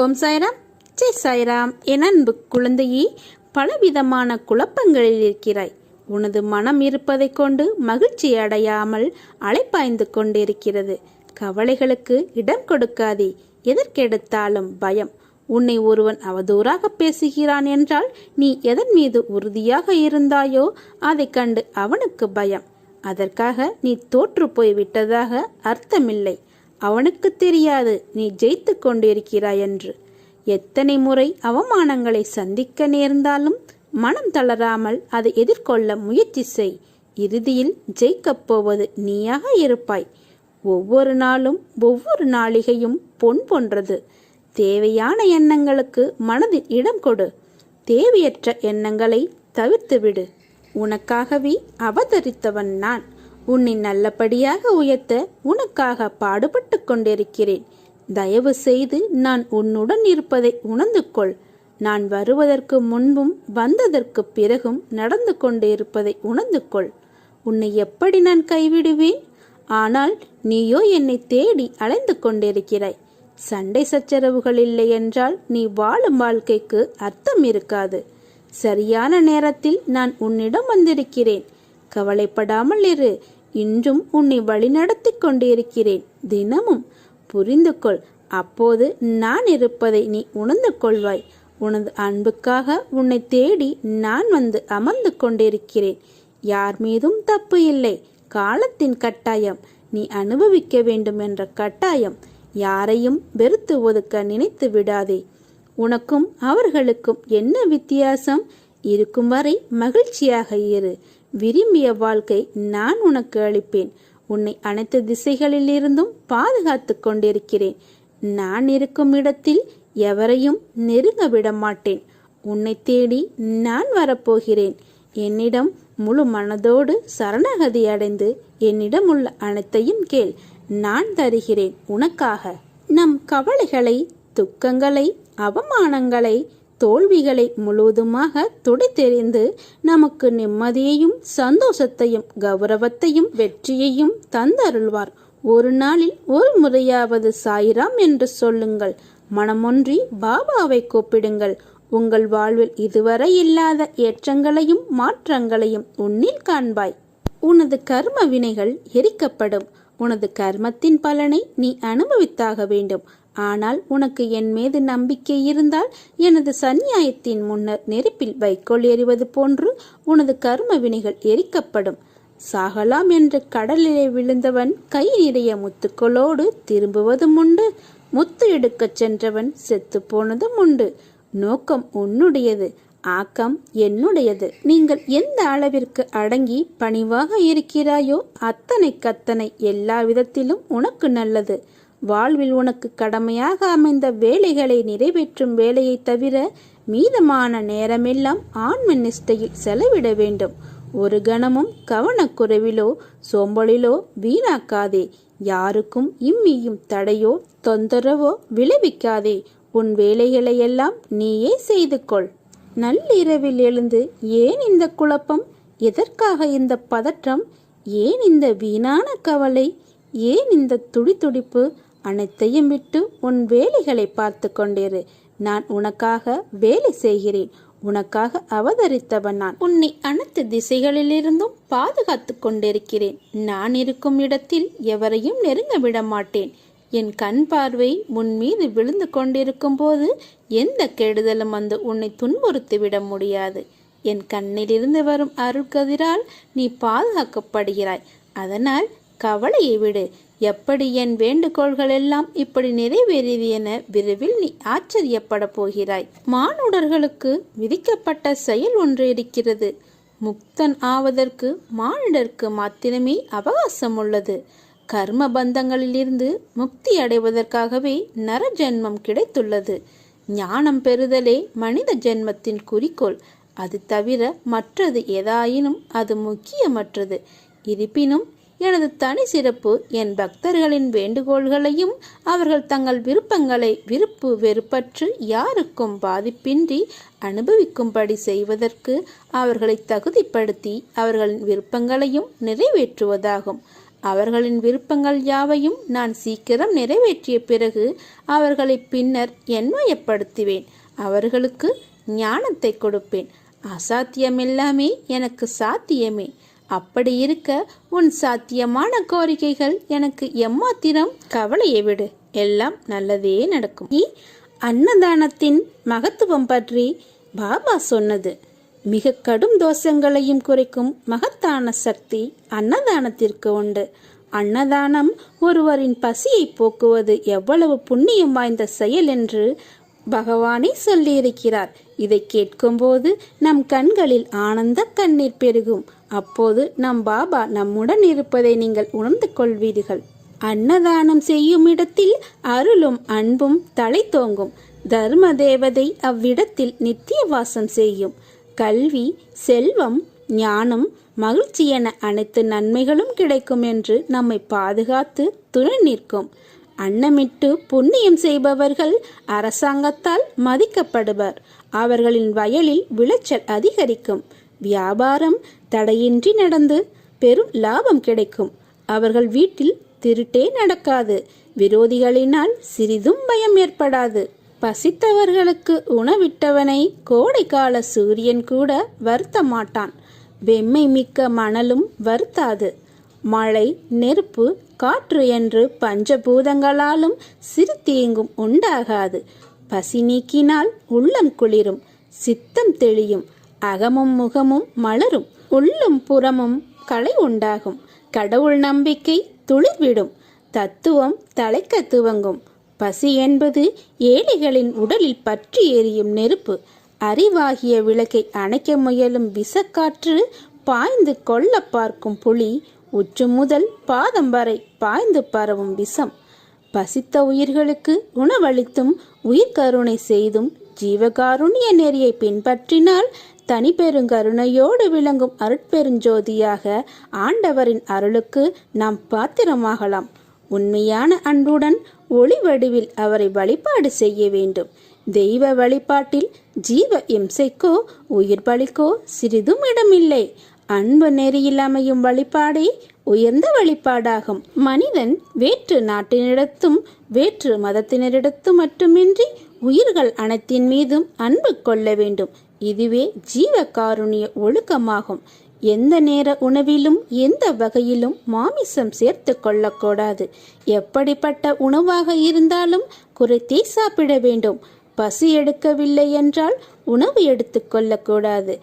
ஓம் சாய்ராம், ஜெய் சாய்ராம். என் அன்பு குழந்தையே, பலவிதமான குழப்பங்களில் இருக்கிறாய். உனது மனம் இருப்பதை கொண்டு மகிழ்ச்சி அடையாமல் அலைப்பாய்ந்து கொண்டிருக்கிறது. கவலைகளுக்கு இடம் கொடுக்காதே. எதற்கெடுத்தாலும் பயம். உன்னை ஒருவன் அவதூறாக பேசுகிறான் என்றால் நீ எதன் மீது உறுதியாக இருந்தாயோ அதை கண்டு அவனுக்கு பயம். அதற்காக நீ தோற்று போய் விட்டதாக அர்த்தமில்லை. அவனுக்கு தெரியாது நீ ஜெயித்து கொண்டிருக்கிறாய் என்று. எத்தனை முறை அவமானங்களை சந்திக்க நேர்ந்தாலும் மனம் தளராமல் அதை எதிர்கொள்ள முயற்சி செய். இறுதியில் ஜெயிக்கப் போவது நீயாக இருப்பாய். ஒவ்வொரு நாளும் ஒவ்வொரு நாளிகையும் பொன் போன்றது. தேவையான எண்ணங்களுக்கு மனதில் இடம் கொடு. தேவையற்ற எண்ணங்களை தவிர்த்துவிடு. உனக்காகவே அவதரித்தவன் நான். உன்னை நல்லபடியாக உயர்த்த உனக்காக பாடுபட்டு கொண்டிருக்கிறேன். தயவு செய்து நான் உன்னுடன் இருப்பதை உணர்ந்து கொள். நான் வருவதற்கு முன்பும் வந்ததற்கு பிறகும் நடந்து கொண்டிருப்பதை உணர்ந்து கொள். உன்னை எப்படி நான் கைவிடுவேன்? ஆனால் நீயோ என்னை தேடி அலைந்து கொண்டிருக்கிறாய். சண்டை சச்சரவுகள் இல்லை என்றால் நீ வாழும் வாழ்க்கைக்கு அர்த்தம் இருக்காது. சரியான நேரத்தில் நான் உன்னிடம் வந்திருக்கிறேன். கவலைப்படாமல் இரு. இன்றும் உன்னை வழிநடத்தி கொண்டிருக்கிறேன். தினமும் புரிந்து கொள். அப்போது நான் இருப்பதை நீ உணர்ந்து கொள்வாய். உனது அன்புக்காக உன்னை தேடி நான் வந்து அமர்ந்து கொண்டிருக்கிறேன். யார் மீதும் தப்பு இல்லை. காலத்தின் கட்டாயம். நீ அனுபவிக்க வேண்டும் என்ற கட்டாயம். யாரையும் வெறுத்து ஒதுக்க நினைத்து விடாதே. உனக்கும் அவர்களுக்கும் என்ன வித்தியாசம்? இருக்கும் வரை மகிழ்ச்சியாக இரு. விரும்பிய வாழ்க்கை நான் உனக்கு அளிப்பேன். உன்னை அனைத்து திசைகளில் இருந்தும் பாதுகாத்து கொண்டிருக்கிறேன். நான் இருக்கும் இடத்தில் எவரையும் நெருங்க விட மாட்டேன். உன்னை தேடி நான் வரப்போகிறேன். என்னிடம் முழு மனதோடு சரணாகதி அடைந்து என்னிடம் உள்ள அனைத்தையும் கேள். நான் தருகிறேன் உனக்காக. நம் கவலைகளை, துக்கங்களை, அவமானங்களை, தோல்விகளை முழுவதுமாக துடைத்தெறிந்து நமக்கு நிம்மதியையும் சந்தோஷத்தையும் கௌரவத்தையும் வெற்றியையும் தந்தருள்வார். ஒரு நாளில் ஒரு முறையாவது சாய்ராம் என்று சொல்லுங்கள். மனமொன்றி பாபாவை கூப்பிடுங்கள். உங்கள் வாழ்வில் இதுவரை இல்லாத ஏற்றங்களையும் மாற்றங்களையும் உன்னில் காண்பாய். உனது கர்ம வினைகள் எரிக்கப்படும். உனது கர்மத்தின் பலனை நீ அனுபவித்தாக வேண்டும். ஆனால் உனக்கு என் மீது நம்பிக்கை இருந்தால் எனது சந்நியாயத்தின் முன்னர் நெருப்பில் வைக்கோல் எறிவது போன்று உனது கர்ம வினைகள் எரிக்கப்படும். சாகலாம் என்று கடலிலே விழுந்தவன் கை நிறைய முத்துக்களோடு திரும்புவதும் உண்டு. முத்து எடுக்கச் சென்றவன் செத்து போனதும் உண்டு. நோக்கம் உன்னுடையது, ஆக்கம் என்னுடையது. நீங்கள் எந்த அளவிற்கு அடங்கி பணிவாக இருக்கிறாயோ அத்தனை எல்லா விதத்திலும் உனக்கு நல்லது. வாழ்வில் உனக்கு கடமையாக அமைந்த வேலைகளை நிறைவேற்றும் வேலையை தவிர மீதமான நேரமெல்லாம் ஆன்ம நிஷ்டையில் செலவிட வேண்டும். ஒரு கணமும் கவனக்குறைவிலோ சோம்பலிலோ வீணாக்காதே. யாருக்கும் இம்மியும் தடையோ தொந்தரவோ விளைவிக்காதே. உன் வேலைகளை எல்லாம் நீயே செய்து கொள். நள்ளிரவில் எழுந்து ஏன் இந்த குழப்பம்? எதற்காக இந்த பதற்றம்? ஏன் இந்த வீணான கவலை? ஏன் இந்த துடிதுடிப்பு? அனைத்தையும் விட்டு உன் வேலைகளை பார்த்து கொண்டிரு. நான் உனக்காக வேலை செய்கிறேன். உனக்காக அவதரித்தவன் நான். உன்னை அனைத்து திசைகளிலிருந்தும் பாதுகாத்து கொண்டிருக்கிறேன். நான் இருக்கும் இடத்தில் எவரையும் நெருங்க விட மாட்டேன். என் கண் பார்வை உன் மீது விழுந்து கொண்டிருக்கும் போது எந்த கெடுதலும் வந்து உன்னை துன்புறுத்தி விட முடியாது. என் கண்ணிலிருந்து வரும் அருட்கதிரால் நீ பாதுகாக்கப்படுகிறாய். அதனால் கவலையை விடு. எப்படி என் வேண்டுகோள்கள் எல்லாம் இப்படி நிறைவேறியது என விரைவில் நீ ஆச்சரியப்பட போகிறாய். மானுடர்களுக்கு விதிக்கப்பட்ட செயல் ஒன்று இருக்கிறது. முக்தன் ஆவதற்கு மானிடருக்கு மாத்திரமே அவகாசம் உள்ளது. கர்ம பந்தங்களிலிருந்து முக்தி அடைவதற்காகவே நர ஜென்மம் கிடைத்துள்ளது. ஞானம் பெறுதலே மனித ஜென்மத்தின் குறிக்கோள். அது தவிர மற்றது எதாயினும் அது முக்கியமற்றது. இருப்பினும் எனது தனி சிறப்பு என் பக்தர்களின் வேண்டுகோள்களையும் அவர்கள் தங்கள் விருப்பங்களை விருப்பு வெறுப்பற்று யாருக்கும் பாதிப்பின்றி அனுபவிக்கும்படி செய்வதற்கு அவர்களை தகுதிப்படுத்தி அவர்களின் விருப்பங்களையும் நிறைவேற்றுவதாகும். அவர்களின் விருப்பங்கள் யாவையும் நான் சீக்கிரம் நிறைவேற்றிய பிறகு அவர்களை பின்னர் என்மயப்படுத்துவேன். அவர்களுக்கு ஞானத்தை கொடுப்பேன். அசாத்தியமெல்லாமே எனக்கு சாத்தியமே. அப்படி இருக்க உன் சாத்தியமான கோரிக்கைகள் எனக்கு எம்மாத்திரம்? கவலையை விடு, எல்லாம் நல்லதே நடக்கும். அன்னதானத்தின் மகத்துவம் பற்றி பாபா சொன்னது. மிக கடும் தோஷங்களையும் குறைக்கும் மகத்தான சக்தி அன்னதானத்திற்கு உண்டு. அன்னதானம் ஒருவரின் பசியை போக்குவது எவ்வளவு புண்ணியம் வாய்ந்த செயல் என்று பகவானே சொல்லியிருக்கிறார். இதை கேட்கும்போது நம் கண்களில் ஆனந்த கண்ணீர் பெருகும். அப்போது நம் பாபா நம்முடன் இருப்பதை நீங்கள் உணர்ந்து கொள்வீர்கள். அன்னதானம் செய்யும் இடத்தில் அருளும் அன்பும் தலை தோங்கும். தர்ம தேவதை அவ்விடத்தில் நித்திய வாசம் செய்யும். கல்வி, செல்வம், ஞானம், மகிழ்ச்சி என அனைத்து நன்மைகளும் கிடைக்கும் என்று நம்மை பாதுகாத்து துணை நிற்கும். அன்னமிட்டு புண்ணியம் செய்பவர்கள் அரசாங்கத்தால் மதிக்கப்படுவர். அவர்களின் வயலில் விளைச்சல் அதிகரிக்கும். வியாபாரம் தடையின்றி நடந்து பெரும் லாபம் கிடைக்கும். அவர்கள் வீட்டில் திருட்டே நடக்காது. விரோதிகளினால் சிறிதும் பயம் ஏற்படாது. பசித்தவர்களுக்கு உணவிட்டவனை கோடைக்கால சூரியன் கூட வருத்த மாட்டான். வெம்மை மிக்க மணலும் வருத்தாது. மழை, நெருப்பு, காற்று என்று பஞ்சபூதங்களாலும் சிறு தீங்கும் உண்டாகாது. பசி நீக்கினால் உள்ளம் குளிரும், சித்தம் தெளியும், அகமும் முகமும் மலரும், உள்ளும் புறமும் களை உண்டாகும். கடவுள் நம்பிக்கை துளிர்விடும், தத்துவம் தலைக்க துவங்கும். பசி என்பது ஏழைகளின் உடலில் பற்றி எரியும் நெருப்பு. அறிவாகிய விளக்கை அணைக்க முயலும் விஷக்காற்று, பாய்ந்து கொள்ள பார்க்கும் புலி, உச்சு முதல் பாதம் வரை பாய்ந்து பரவும் விஷம். பசித்த உயிர்களுக்கு உணவளித்தும் உயிர் கருணை செய்தும் ஜீவகாருண்ய நெறியை பின்பற்றினால் தனி பெருங்கருணையோடு விளங்கும் அருட்பெருஞ்சோதியாக ஆண்டவரின் அருளுக்கு நாம் பாத்திரமாகலாம். உண்மையான அன்புடன் ஒளி வடிவில் அவரை வழிபாடு செய்ய வேண்டும். தெய்வ வழிபாட்டில் ஜீவ இம்சைக்கோ உயிர் பலிக்கோ சிறிதும் இடமில்லை. அன்பு நெறியில் அமையும் வழிபாடே உயர்ந்த வழிபாடாகும். மனிதன் வேற்று நாட்டினிடத்தும் வேற்று மதத்தினரிடத்தும் மட்டுமின்றி உயிர்கள் அனைத்தின் மீதும் அன்பு கொள்ள வேண்டும். இதுவே ஜீவ காருண்ய ஒழுக்கமாகும். எந்த நேர உணவிலும் எந்த வகையிலும் மாமிசம் சேர்த்து கொள்ளக்கூடாது. எப்படிப்பட்ட உணவாக இருந்தாலும் குறைத்தே சாப்பிட வேண்டும். பசி எடுக்கவில்லை என்றால் உணவு எடுத்து கொள்ளக்கூடாது.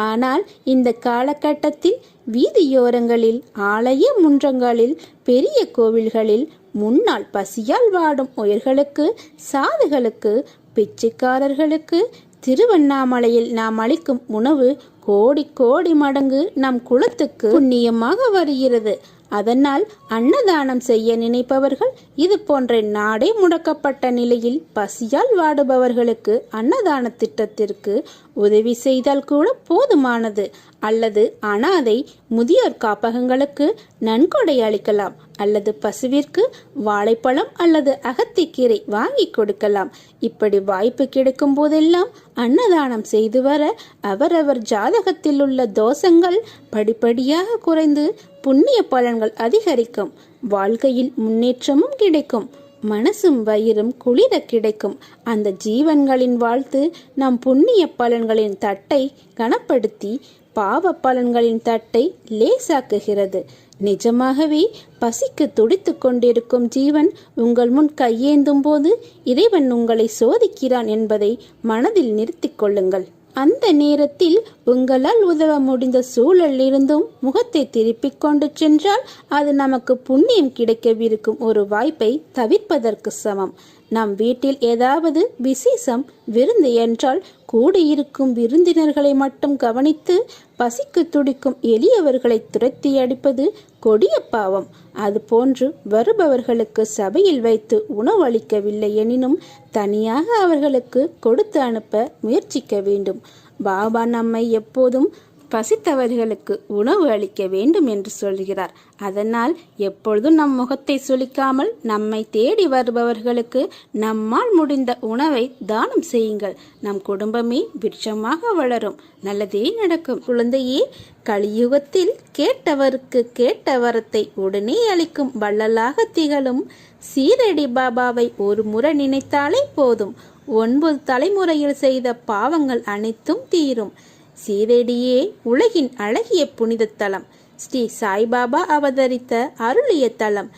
ஆனால் இந்த காலகட்டத்தில் வீதியோரங்களில், ஆலய முன்றங்களில், பெரிய கோவில்களில் முன்னால் பசியால் வாடும் உயிர்களுக்கு, சாதுகளுக்கு, பிச்சைக்காரர்களுக்கு திருவண்ணாமலையில் நாம் அளிக்கும் உணவு கோடி கோடி மடங்கு நம் குலத்துக்கு புண்ணியமாக வருகிறது. அதனால் அன்னதானம் செய்ய நினைப்பவர்கள் இது போன்ற நாடே முடக்கப்பட்ட நிலையில் பசியால் வாடுபவர்களுக்கு அன்னதான திட்டத்திற்கு உதவி செய்தால் கூட போதுமானது. அல்லது அனாதை முதியோர் காப்பகங்களுக்கு நன்கொடை அளிக்கலாம். அல்லது பசுவிற்கு வாழைப்பழம் அல்லது அகத்திக்கீரை வாங்கி கொடுக்கலாம். இப்படி வாய்ப்பு கிடைக்கும் போதெல்லாம் அன்னதானம் செய்து வர அவரவர் ஜாதகத்தில் உள்ள தோஷங்கள் படிப்படியாக குறைந்து புண்ணிய பலன்கள் அதிகரிக்கும். வாழ்க்கையில் முன்னேற்றமும் கிடைக்கும். மனசும் வயிறும் குளிர கிடைக்கும். அந்த ஜீவன்களின் வாழ்த்து நம் புண்ணிய பலன்களின் தட்டை கனப்படுத்தி பாவ பலன்களின் தட்டை லேசாக்குகிறது. நிஜமாகவே பசிக்கு துடித்து கொண்டிருக்கும் ஜீவன் உங்கள் முன் கையேந்தும் போது இறைவன் உங்களை சோதிக்கிறான் என்பதை மனதில் நிறுத்திக் கொள்ளுங்கள். அந்த நேரத்தில் உங்களால் உதவ முடிந்த சூழல் இருந்தும் முகத்தை திருப்பிக் கொண்டு சென்றால் அது நமக்கு புண்ணியம் கிடைக்கவிருக்கும் ஒரு வாய்ப்பை தவிர்ப்பதற்கு சமம். நம் வீட்டில் ஏதாவது விசேஷம் விருந்து என்றால் கூடியிருக்கும் விருந்தினர்களை மட்டும் கவனித்து பசிக்கு துடிக்கும் எளியவர்களை துரத்தி அடிப்பது கொடிய பாவம். அதுபோன்று வருபவர்களுக்கு சபையில் வைத்து உணவளிக்கவில்லை எனினும் தனியாக அவர்களுக்கு கொடுத்து அனுப்ப முயற்சிக்க வேண்டும். பாபா நம்மை எப்போதும் பசித்தவர்களுக்கு உணவு அளிக்க வேண்டும் என்று சொல்கிறார். அதனால் எப்பொழுதும் நம் முகத்தை சுளிக்காமல் நம்மை தேடி வருபவர்களுக்கு நம்மால் முடிந்த உணவை தானம் செய்யுங்கள். நம் குடும்பமே விருட்சமாக வளரும், நல்லதே நடக்கும். குழந்தையே, கலியுகத்தில் கேட்டவருக்கு கேட்ட வரத்தை உடனே அளிக்கும் வள்ளலாக திகழும் சீரடி பாபாவை ஒரு முறை நினைத்தாலே போதும், 9 தலைமுறையில் செய்த பாவங்கள் அனைத்தும் தீரும். சீரடியே உலகின் அழகிய புனித தலம், ஸ்ரீ சாய்பாபா அவதரித்த அருளிய தலம்,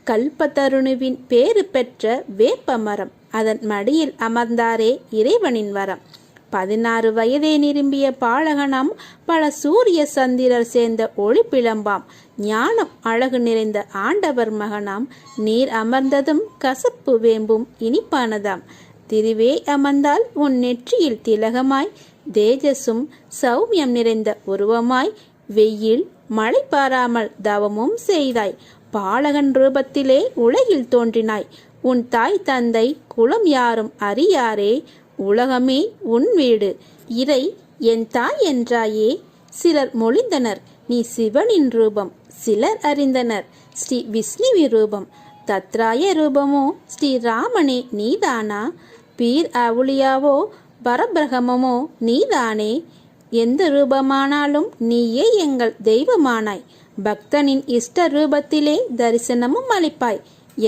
கல்பத்தருணுவின் பேறு பெற்ற வேப்ப மரம், அதன் மடியில் அமர்ந்தாரே இறைவனின் வரம். 16 வயதே நிரம்பிய பாலகனாம், பல சூரிய சந்திரர் சேர்ந்த ஒளி பிளம்பாம், ஞானம் அழகு நிறைந்த ஆண்டவர் மகனாம், நீர் அமர்ந்ததும் கசப்பு வேம்பும் இனிப்பானதாம். திருவே அமர்ந்தால் உன் நெற்றியில் திலகமாய், தேஜஸும் சௌமியம் நிறைந்த உருவமாய், வெயில் மழை பாராமல் தவமும் செய்தாய், பாலகன் ரூபத்திலே உலகில் தோன்றினாய். உன் தாய் தந்தை குலம் யாரும் அறியாரே, உலகமே உன் வீடு, இறை என் தாய் என்றாயே. சிலர் மொழிந்தனர் நீ சிவனின் ரூபம், சிலர் அறிந்தனர் ஸ்ரீ விஷ்ணுவின் ரூபம். தத்ராய ரூபமோ ஸ்ரீ ராமனே நீதானா, பீர் அவுளியாவோ பரபிரகமமோ நீதானே. எந்த ரூபமானாலும் நீயே எங்கள் தெய்வமானாய், பக்தனின் இஷ்ட ரூபத்திலே தரிசனமும் அளிப்பாய்.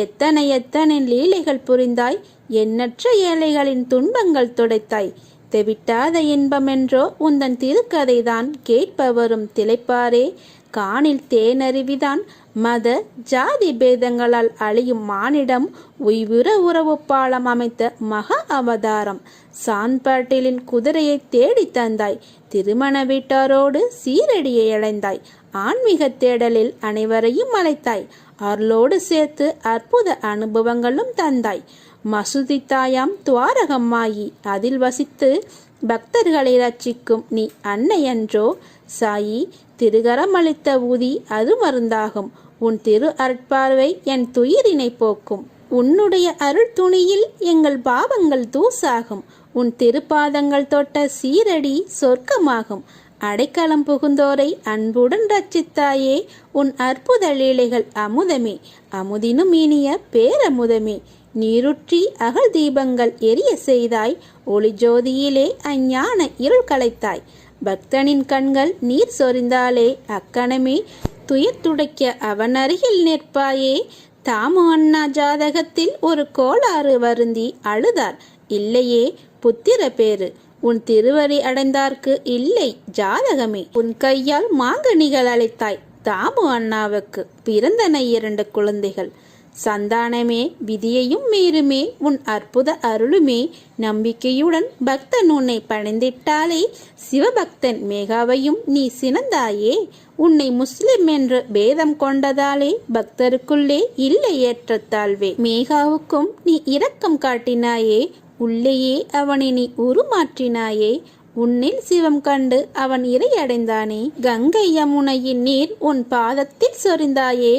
எத்தனை எத்தனை லீலைகள் புரிந்தாய், எண்ணற்ற ஏழைகளின் துன்பங்கள் துடைத்தாய். தெவிட்டாத இன்பமென்றோ உந்தன் திருக்கதைதான், கேட்பவரும் திளைப்பாரே. காணில் தேனருவிதான், மத ஜாதி பேதங்களால் அழியும் மானிடம் உய்வுற உறவு பாலம் அமைத்த மகா அவதாரம். சான்பாட்டிலின் குதிரையை தேடி தந்தாய், திருமண வீட்டாரோடு சீரடியை அடைந்தாய். ஆன்மீக தேடலில் அனைவரையும் அழைத்தாய், அருளோடு சேர்த்து அற்புத அனுபவங்களும் தந்தாய். மசூதி தாயாம் துவாரகம்மாயி, அதில் வசித்து பக்தர்களை ரட்சிக்கும் நீ அன்னை அன்றோ. சாயி, திருகரமளித்த ஊதி அது மருந்தாகும், உன் திரு அருட்பார்வை என் துயிரினை போக்கும். உன்னுடைய அருள் துணியில் எங்கள் பாவங்கள் தூசாகும், உன் திருப்பாதங்கள் தொட்ட சீரடி சொர்க்கமாகும். அடைக்கலம் புகுந்தோரை அன்புடன் ரட்சித்தாயே, உன் அற்புத லீலைகள் அமுதமே, அமுதினும் இனிய பேரமுதமே. நீருற்றி அகல் தீபங்கள் எரிய செய்தாய், ஒளி ஜோதியிலே அஞ்ஞான இருள் களைத்தாய். பக்தனின் கண்கள் நீர் சொரிந்தாலே, அக்கணமே துயர் துடைக்க அவன் அருகில் நிற்பாயே. தாமு அண்ணா ஜாதகத்தில் ஒரு கோளாறு வருந்தி அழுதார், இல்லையே புத்திர பேரு. உன் திருவடி அடைந்தார்க்கு இல்லை ஜாதகமே. உன் கையால் மாங்கனிகள் அளித்தாய், தாமு அண்ணாவுக்கு பிறந்தன 2 குழந்தைகள். சந்தானமே விதியையும் மீறுமே, உன் அற்புத அருளுமே. நம்பிக்கையுடன் பக்தன் உன்னை பணிந்திட்டாலே, சிவபக்தன் மேகாவையும் நீ சினந்தாயே. உன்னை முஸ்லிம் என்று பேதம் கொண்டதாலே, பக்தருக்குள்ளே இல்லை ஏற்றத்தாழ்வே. மேகாவுக்கும் நீ இரக்கம் காட்டினாயே, உள்ளேயே அவனை நீ உருமாற்றினாயே. உன்னில் சிவம் கண்டு அவன் இறை அடைந்தானே. கங்கை யமுனையின் நீர் உன் பாதத்தில் சொரிந்தாயே,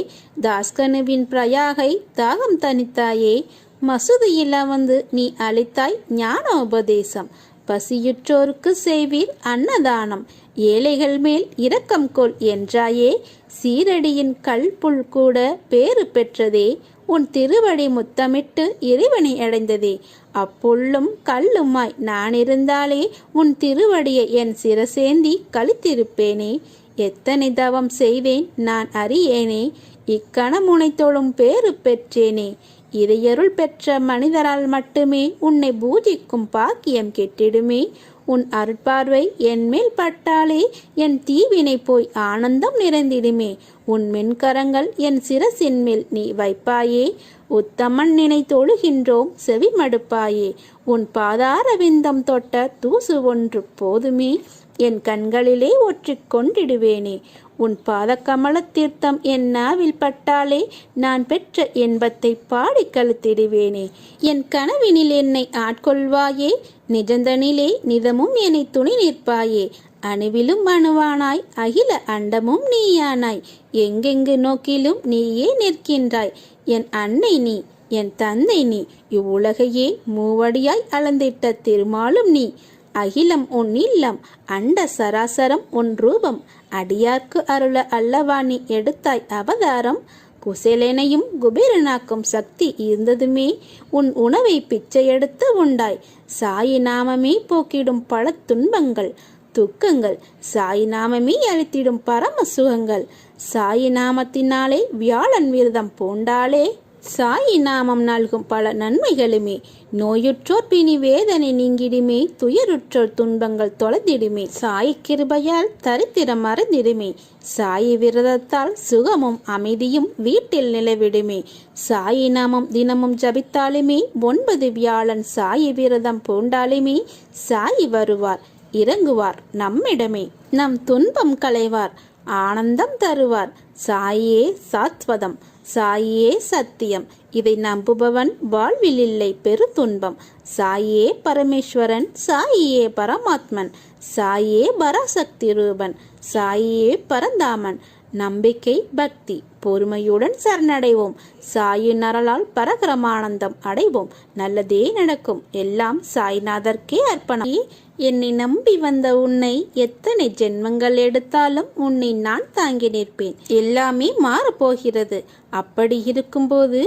தாஸ்கனுவின் பிரயாகை தாகம் தனித்தாயே. மசூதியில் அமர்ந்து நீ அளித்தாய் ஞானோபதேசம், பசியுற்றோருக்கு செய்வீர் அன்னதானம். ஏழைகள் மேல் இரக்கம் கொள் என்றாயே, சீரடியின் கல் புல் கூட பேறு பெற்றதே. உன் திருவடி முத்தமிட்டு இறைவனை அடைந்ததே. அப்புள்ளும் கல்லுமாய் நான் இருந்தாலே, உன் திருவடியை என் சிரசேந்தி கழித்திருப்பேனே. எத்தனை தவம் செய்தேன் நான் அறியேனே, இக்கணம் உனை தொழும் பேறு பெற்றேனே. இறையருள் பெற்ற மனிதரால் மட்டுமே உன்னை பூஜிக்கும் பாக்கியம் கெட்டிடுமே. உன் அருட்பார்வை என் மேல் பட்டாலே, என் தீவினை போய் ஆனந்தம் நிறைந்திடுமே. உன் மென்கரங்கள் என் சிரசின் மேல் நீ வைப்பாயே, உத்தமன் நினை தொழுகின்றோம் செவி மடுப்பாயே. உன் பாதார விந்தம் தொட்ட தூசு ஒன்று போதுமே, என் கண்களிலே ஒற்றிக் கொண்டிடுவேனே. உன் பாதக்கமல தீர்த்தம் என் நாவில் பட்டாலே, நான் பெற்ற இன்பத்தை பாடி கழுத்திடுவேனே. என் கனவினில் என்னை ஆட்கொள்வாயே, நிஜந்தனிலே நிதமும் என்னை துணி நிற்பாயே. அணுவிலும் அணுவானாய், அகில அண்டமும் நீயானாய், எங்கெங்கு நோக்கிலும் நீயே நிற்கின்றாய். என் அன்னை நீ, என் தந்தை நீ, இவ்வுலகையே மூவடியாய் அளந்திட்ட திருமாலும் நீ. அகிலம் உன் இல்லம், அண்ட சராசரம் உன் ரூபம். அடியார்க்கு அருள அல்லவா நீ எடுத்தாய் அவதாரம். குசேலனையும் குபேரனாக்கும் சக்தி இருந்ததுமே உன் உணவை பிச்சை எடுத்து உண்டாய். சாயி நாமமே போக்கிடும் பல துன்பங்கள் துக்கங்கள், சாயி நாமமே அளித்திடும் பரம சுகங்கள். சாயி நாமத்தினாலே வியாழன் விரதம் பூண்டாலே சாயி நாமம் நல்கும் பல நன்மைகளுமே. நோயுற்றோர் பிணி வேதனை நீங்கிடுமே, துயருற்றோர் துன்பங்கள் தொலைந்திடுமே. சாயி கிருபையால் தரித்திரம் மறந்திடுமே, சாயி விரதத்தால் சுகமும் அமைதியும் வீட்டில் நிலவிடுமே. சாயி நாமம் தினமும் ஜபித்தாலுமே 9 வியாழன் சாயி விரதம் பூண்டாலுமே சாயி வருவார், இறங்குவார் நம்மிடமே. நம் துன்பம் களைவார், ஆனந்தம் தருவார். சாயே சாத்வதம், சாயே சத்தியம். இதை நம்புபவன் வாழ்வில் இல்லை பெரு துன்பம். சாயே பரமேஸ்வரன், சாயே பரமாத்மன், சாயே பராசக்தி ரூபன், சாயே பரந்தாமன். நம்பிக்கை பக்தி பொறுமையுடன் சரணடைவோம். சாயின் அருளால் பரகரமானந்தம் அடைவோம். நல்லதே நடக்கும். எல்லாம் சாய்நாதர்க்கே அர்ப்பணம். என்னை நம்பி வந்த உன்னை எத்தனை ஜென்மங்கள் எடுத்தாலும் உன்னை நான் தாங்கி நிற்பேன். எல்லாமே மாறப்போகிறது. அப்படி இருக்கும்போது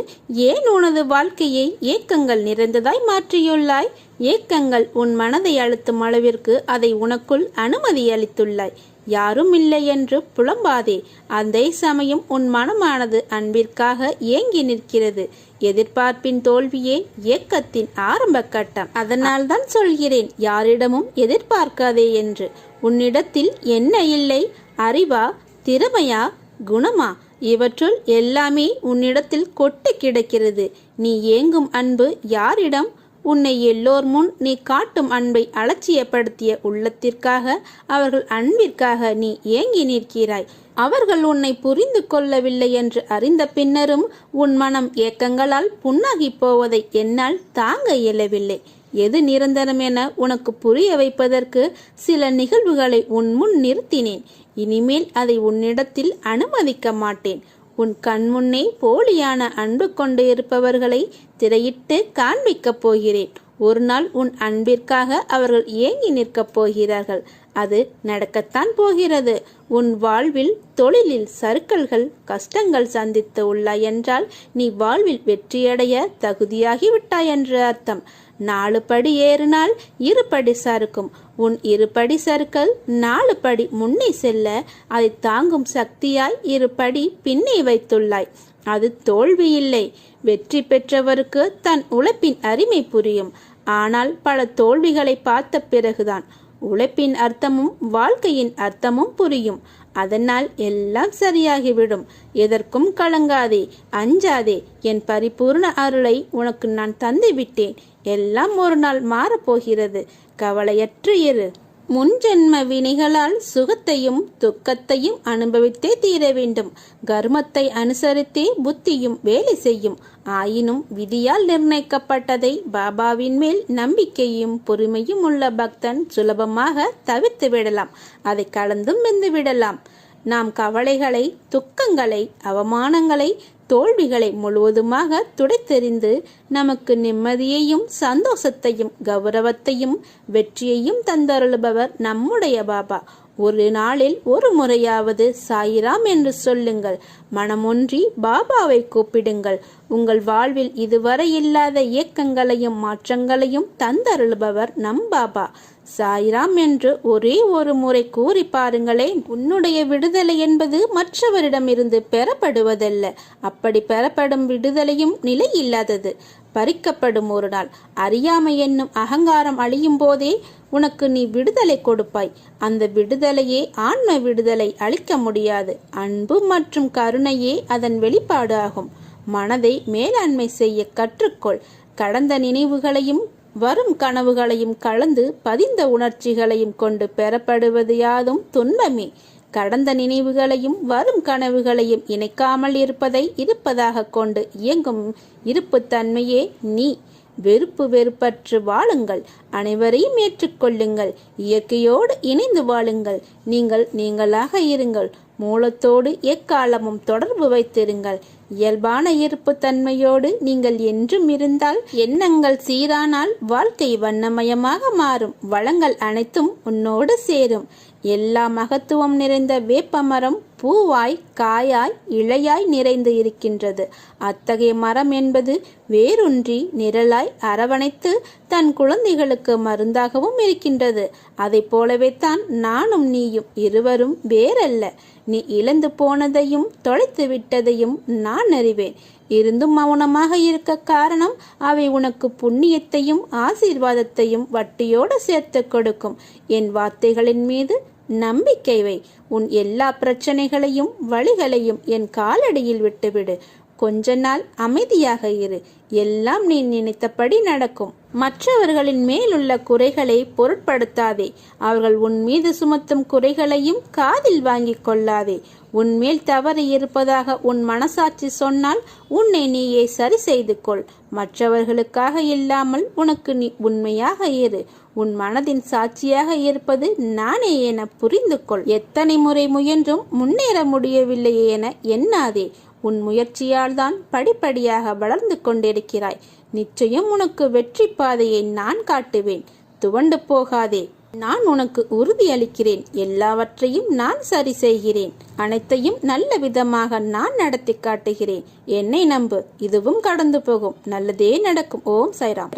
ஏன் உனது வாழ்க்கையை ஏக்கங்கள் நிறைந்ததாய் மாற்றியுள்ளாய்? ஏக்கங்கள் உன் மனதை அழுத்தும் அளவிற்கு அதை உனக்குள் அனுமதி அளித்துள்ளாய். யாரும் இல்லை என்று புலம்பாதே. அதே சமயம் உன் மனமானது அன்பிற்காக ஏங்கி நிற்கிறது. எதிர்பார்ப்பின் தோல்வியே ஏக்கத்தின் ஆரம்ப கட்டம். அதனால் தான் சொல்கிறேன், யாரிடமும் எதிர்பார்க்காதே என்று. உன்னிடத்தில் என்ன இல்லை? அறிவா, திறமையா, குணமா? இவற்றுள் எல்லாமே உன்னிடத்தில் கொட்டு கிடக்கிறது. நீ ஏங்கும் அன்பு யாரிடம்? உன்னை எல்லோர் முன் நீ காட்டும் அன்பை அலட்சியப்படுத்திய உள்ளத்திற்காக, அவர்கள் அன்பிற்காக நீ ஏங்கி நிற்கிறாய். அவர்கள் உன்னை புரிந்து கொள்ளவில்லை என்று அறிந்த பின்னரும் உன் மனம் ஏக்கங்களால் புண்ணாகி போவதை என்னால் தாங்க இயலவில்லை. எது நிரந்தரம் என உனக்கு புரிய வைப்பதற்கு சில நிகழ்வுகளை உன் முன் நிறுத்தினேன். இனிமேல் அதை உன்னிடத்தில் அனுமதிக்க மாட்டேன். உன் கண்முன்னே போலியான அன்பு கொண்டு இருப்பவர்களை திரையிட்டு காண்பிக்கப் போகிறேன். ஒரு நாள் உன் அன்பிற்காக அவர்கள் ஏங்கி நிற்கப் போகிறார்கள். அது நடக்கத்தான் போகிறது. உன் வாழ்வில் தொழிலில் சறுக்கல்கள் கஷ்டங்கள் சந்தித்து உள்ளாய் என்றால் நீ வாழ்வில் வெற்றியடைய தகுதியாகிவிட்டாய் என்று அர்த்தம். 4 படி ஏறினால் 2 படி சறுக்கும். உன் 2 படி சறுக்கல் 4 படி முன்னே செல்ல அதை தாங்கும் சக்தியாய் 2 படி பின்னே வைத்துள்ளாய். அது தோல்வி இல்லை. வெற்றி பெற்றவருக்கு தன் உழைப்பின் அருமை புரியும். ஆனால் பல தோல்விகளை பார்த்த பிறகுதான் உழைப்பின் அர்த்தமும் வாழ்க்கையின் அர்த்தமும் புரியும். அதனால் எல்லாம் சரியாகிவிடும். எதற்கும் கலங்காதே, அஞ்சாதே. என் பரிபூர்ண அருளை உனக்கு நான் தந்து விட்டேன். எல்லாம் ஒரு நாள் மாறப்போகிறது. கவலையற்று இரு. முன்ஜென்ம வினைகளால் சுகத்தையும் துக்கத்தையும் அனுபவித்தே தீர வேண்டும். கர்மத்தை அனுசரித்தே புத்தியும் வேலை செய்யும். ஆயினும் விதியால் நிர்ணயிக்கப்பட்டதை பாபாவின் மேல் நம்பிக்கையும் பொறுமையும் உள்ள பக்தன் சுலபமாக தவிர்த்து விடலாம். அதை கலந்தும் வெந்து விடலாம். நாம் கவலைகளை, துக்கங்களை, அவமானங்களை, தோல்விகளை முழுவதுமாக துடைத்தெறிந்து நமக்கு நிம்மதியையும் சந்தோஷத்தையும் கௌரவத்தையும் வெற்றியையும் தந்தருளுபவர் நம்முடைய பாபா. ஒரு நாளில் ஒரு முறையாவது சாயிராம் என்று சொல்லுங்கள். மனமொன்றி பாபாவை கூப்பிடுங்கள். உங்கள் வாழ்வில் இதுவரை இல்லாத இயக்கங்களையும் மாற்றங்களையும் தந்தருளுபவர் நம் பாபா. சாயிராம் என்று ஒரே ஒரு முறை கூறி பாருங்களேன். உன்னுடைய விடுதலை என்பது மற்றவரிடமிருந்து பெறப்படுவதல்ல. அப்படி பெறப்படும் விடுதலையும் நிலை இல்லாதது, பறிக்கப்படும் ஒரு நாள். அறியாமை என்னும் அகங்காரம் அழியும் போதே உனக்கு நீ விடுதலை கொடுப்பாய். அந்த விடுதலையே ஆன்ம விடுதலை. அளிக்க முடியாது. அன்பு மற்றும் கருணையே அதன் வெளிப்பாடு ஆகும். மனதை மேலாண்மை செய்ய கற்றுக்கொள். கடந்த நினைவுகளையும் வரும் கனவுகளையும் கலந்து பதிந்த உணர்ச்சிகளையும் கொண்டு பெறப்படுவது யாதும் துன்பமே. கடந்த நினைவுகளையும் வரும் கனவுகளையும் இணைக்காமல் இருப்பதை இருப்பதாக கொண்டு இயங்கும் இருப்புத்தன்மையே நீ. வெறுப்பு வெறுப்பற்று வாழுங்கள். அனைவரையும் ஏற்றுக்கொள்ளுங்கள். இயற்கையோடு இணைந்து வாழுங்கள். நீங்கள் நீங்களாக இருங்கள். மூலத்தோடு எக்காலமும் தொடர்பு வைத்திருங்கள். இயல்பான இருப்பு தன்மையோடு நீங்கள் என்றும் இருந்தால், எண்ணங்கள் சீரானால் வாழ்க்கை வண்ணமயமாக மாறும். வளங்கள் அனைத்தும் உன்னோடு சேரும். எல்லா மகத்துவம் நிறைந்த வேப்பமரம் பூவாய் காயாய் இலையாய் நிறைந்து இருக்கின்றது. அத்தகைய மரம் என்பது வேரூன்றி நிழலாய் அரவணைத்து தன் குழந்தைகளுக்கு மருந்தாகவும் இருக்கின்றது. அதை போலவே தான் நானும் நீயும் இருவரும் வேறல்ல. நீ இழந்து போனதையும் தொலைத்து விட்டதையும் நான் அறிவேன். இருந்தும் மௌனமாக இருக்க காரணம், அவை உனக்கு புண்ணியத்தையும் ஆசீர்வாதத்தையும் வட்டியோடு சேர்த்து கொடுக்கும். என் வார்த்தைகளின் மீது நம்பிக்கை வை. உன் எல்லா பிரச்சனைகளையும் வழிகளையும் என் காலடியில் விட்டுவிடு. கொஞ்ச நாள் அமைதியாக இரு. எல்லாம் நீ நினைத்தபடி நடக்கும். மற்றவர்களின் மேலுள்ள குறைகளை பொருட்படுத்தாதே. அவர்கள் உன் மீது சுமத்தும் குறைகளையும் காதில் வாங்கிக் கொள்ளாதே. உன்மேல் தவறு இருப்பதாக உன் மனசாட்சி சொன்னால் உன்னை நீயே சரி செய்து கொள். மற்றவர்களுக்காக இல்லாமல் உனக்கு நீ உண்மையாக இரு. உன் மனதின் சாட்சியாக இருப்பது நானே என புரிந்து கொள். எத்தனை முறை முயன்றும் முன்னேற முடியவில்லையே என எண்ணாதே. உன் முயற்சியால் தான் படிப்படியாக வளர்ந்து கொண்டிருக்கிறாய். நிச்சயம் உனக்கு வெற்றி பாதையை நான் காட்டுவேன். துவண்டு போகாதே. நான் உனக்கு உறுதி அளிக்கிறேன். எல்லாவற்றையும் நான் சரி செய்கிறேன். அனைத்தையும் நல்ல விதமாக நான் நடத்தி காட்டுகிறேன். என்னை நம்பு. இதுவும் கடந்து போகும். நல்லதே நடக்கும். ஓம் சாய்ராம்.